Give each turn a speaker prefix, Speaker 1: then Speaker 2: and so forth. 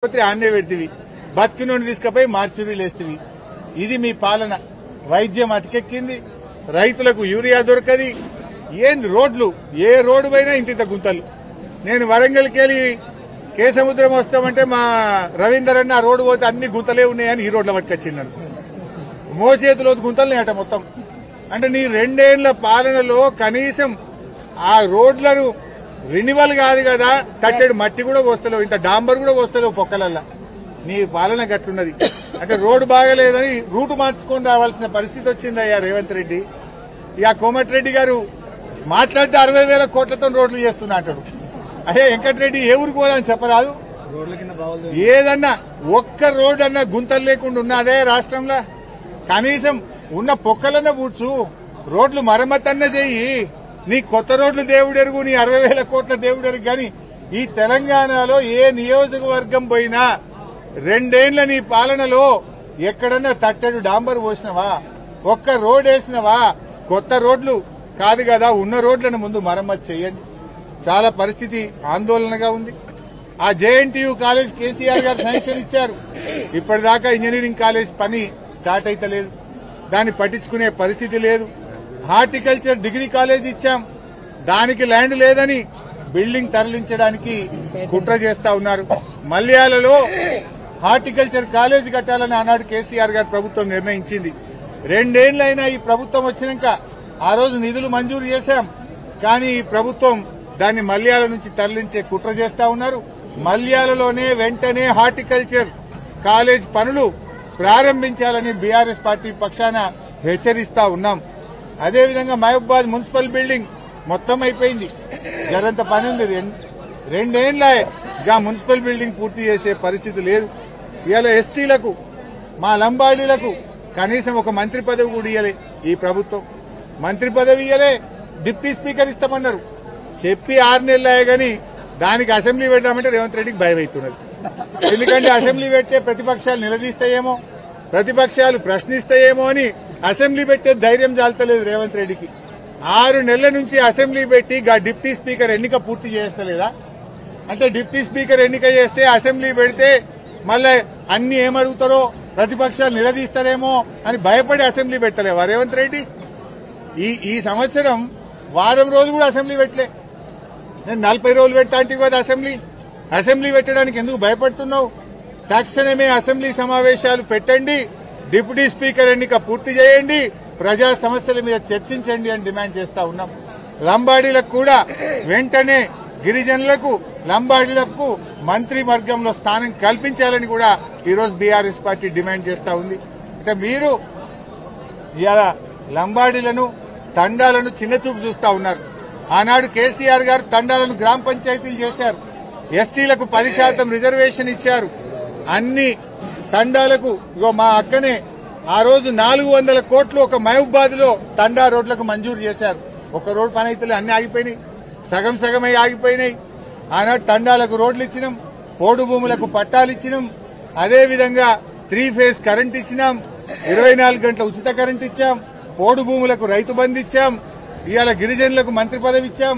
Speaker 1: ఆన్నే పెడితివి బతికినోని తీసుకుపోయి మార్చురీలు వేస్తేవి. ఇది మీ పాలన. వైద్యం అటకెక్కింది, రైతులకు యూరియా దొరకది. ఏంది రోడ్లు, ఏ రోడ్డు పోయినా ఇంత గుంతలు. నేను వరంగల్కి వెళ్ళి కేసముద్రం వస్తామంటే మా రవీందర్ అన్న ఆ రోడ్డు పోతే అన్ని గుంతలే ఉన్నాయని ఈ రోడ్ల పట్టుకొచ్చిండను. మోచేతిలో గుంతలనే అట మొత్తం. అంటే నీ 2 ఏళ్ల పాలనలో కనీసం ఆ రోడ్లను రినివల్ కాదు కదా, తట్టెడు మట్టి కూడా పోస్తలేవు, ఇంత డాంబర్ కూడా పోస్తలేవు పొక్కలల్లా. నీ పాలన గట్లున్నది. అంటే రోడ్డు బాగలేదని రూటు మార్చుకొని రావాల్సిన పరిస్థితి వచ్చిందయ్యా రేవంత్ రెడ్డి. ఇక కోమటిరెడ్డి గారు మాట్లాడితే 60,000 కోట్లతో రోడ్లు చేస్తున్నా అంటాడు. అయ్యే వెంకటరెడ్డి ఏ ఊరికి పోదని చెప్పరాదు? ఏదన్నా ఒక్క రోడ్డు అన్నా గుంతలు లేకుండా ఉన్నదే రాష్ట్రంలో? కనీసం ఉన్న పొక్కలన్నా పూడ్చు, రోడ్లు మరమ్మతన్న చెయ్యి. నీ కొత్త రోడ్లు దేవుడెరుగు, నీ 60,000 కోట్ల దేవుడెరుగు. కానీ ఈ తెలంగాణలో ఏ నియోజకవర్గం పోయినా 2 ఏళ్ల నీ పాలనలో ఎక్కడన్నా తట్టెడు డాంబర్ పోసినవా? ఒక్క రోడ్ వేసినవా? కొత్త రోడ్లు కాదు కదా, ఉన్న రోడ్లను ముందు మరమ్మతు చేయండి. చాలా పరిస్థితి ఆందోళనగా ఉంది. ఆ జేఎన్టీయూ కాలేజ్ కేసీఆర్ గారు శాంక్షన్ ఇచ్చారు. ఇప్పటిదాకా ఇంజనీరింగ్ కాలేజ్ పని స్టార్ట్ అయితలేదు, దాన్ని పట్టించుకునే పరిస్థితి లేదు. హార్టికల్చర్ డిగ్రీ కాలేజ్ ఇచ్చాం, దానికి ల్యాండ్ లేదని బిల్డింగ్ తరలించడానికి కుట్ర చేస్తా ఉన్నారు. మల్యాలలో హార్టికల్చర్ కాలేజ్ కట్టాలని ఆనాడు కేసీఆర్ గారు ప్రభుత్వం నిర్ణయించింది. 2 ఏళ్లైనా ఈ ప్రభుత్వం వచ్చినాక ఆ రోజు నిధులు మంజూరు చేశాం, కానీ ఈ ప్రభుత్వం దాన్ని మల్యాల నుంచి తరలించే కుట్ర చేస్తా ఉన్నారు. మల్యాలలోనే వెంటనే హార్టికల్చర్ కాలేజ్ పనులు ప్రారంభించాలని బీఆర్ఎస్ పార్టీ పక్షాన హెచ్చరిస్తా ఉన్నాం. అదేవిధంగా మహబూబాద్ మున్సిపల్ బిల్డింగ్ మొత్తం అయిపోయింది, జరంత పని ఉంది. 2 ఏళ్లగా మున్సిపల్ బిల్డింగ్ పూర్తి చేసే పరిస్థితి లేదు. ఇవాళ ఎస్టీలకు, మా లంబాడీలకు కనీసం ఒక మంత్రి పదవి కూడా ఇయ్యలే ఈ ప్రభుత్వం. మంత్రి పదవి ఇయ్యలే, డిప్యూటీ స్పీకర్ ఇస్తామన్నారు. చెప్పి 6 నెలలే గాని దానికి అసెంబ్లీ పెడదామంటే రేవంత్ రెడ్డికి భయం అవుతున్నది. ఎందుకంటే అసెంబ్లీ పెడితే ప్రతిపక్షాలు నిలదీస్తాయేమో, ప్రతిపక్షాలు ప్రశ్నిస్తాయేమో అని అసెంబ్లీ పెట్టే ధైర్యం చాలతలేదు రేవంత్ రెడ్డికి. 6 నెలల నుంచి అసెంబ్లీ పెట్టి డిప్యూటీ స్పీకర్ ఎన్నిక పూర్తి చేస్తలేదా? అంటే డిప్యూటీ స్పీకర్ ఎన్నిక చేస్తే అసెంబ్లీ పెడితే మళ్ళీ అన్ని ఏమడుగుతారో, ప్రతిపక్షాలు నిలదీస్తారేమో అని భయపడి అసెంబ్లీ పెట్టలేవా రేవంత్ రెడ్డి? ఈ సంవత్సరం వారం రోజులు కూడా అసెంబ్లీ పెట్టలే. నేను 40 రోజులు పెడతా అంటే కదా అసెంబ్లీ పెట్టడానికి ఎందుకు భయపడుతున్నావు? తక్షణమే అసెంబ్లీ సమావేశాలు పెట్టండి, డిప్యూటీ స్పీకర్ ఎన్నిక పూర్తి చేయండి, ప్రజా సమస్యల మీద చర్చించండి అని డిమాండ్ చేస్తా ఉన్నాం. లంబాడీలకు కూడా వెంటనే, గిరిజనులకు, లంబాడీలకు మంత్రి వర్గంలో స్థానం కల్పించాలని కూడా ఈరోజు బీఆర్ఎస్ పార్టీ డిమాండ్ చేస్తా ఉంది. అంటే మీరు ఇలా లంబాడీలను, తండాలను చిన్నచూపు చూస్తా ఉన్నారు. ఆనాడు కేసీఆర్ గారు తండాలను గ్రామ పంచాయతీలు చేశారు, ఎస్టీలకు 10% రిజర్వేషన్ ఇచ్చారు. అన్ని తండాలకు మా అక్కనే ఆ రోజు 400 కోట్లు ఒక మహబూబాద్ లో తండా రోడ్లకు మంజూరు చేశారు. ఒక రోడ్ పని అయితే అన్ని ఆగిపోయినాయి, సగం సగమై ఆగిపోయినాయి. ఆనాడు తండాలకు రోడ్లు ఇచ్చినాం, పోడు భూములకు పట్టాలు ఇచ్చినాం, అదేవిధంగా 3 ఫేజ్ కరెంట్ ఇచ్చినాం, 24 గంటల ఉచిత కరెంట్ ఇచ్చాం, పోడు భూములకు రైతు బంధు ఇచ్చాం, ఇవాళ గిరిజనులకు మంత్రి పదవి ఇచ్చాం.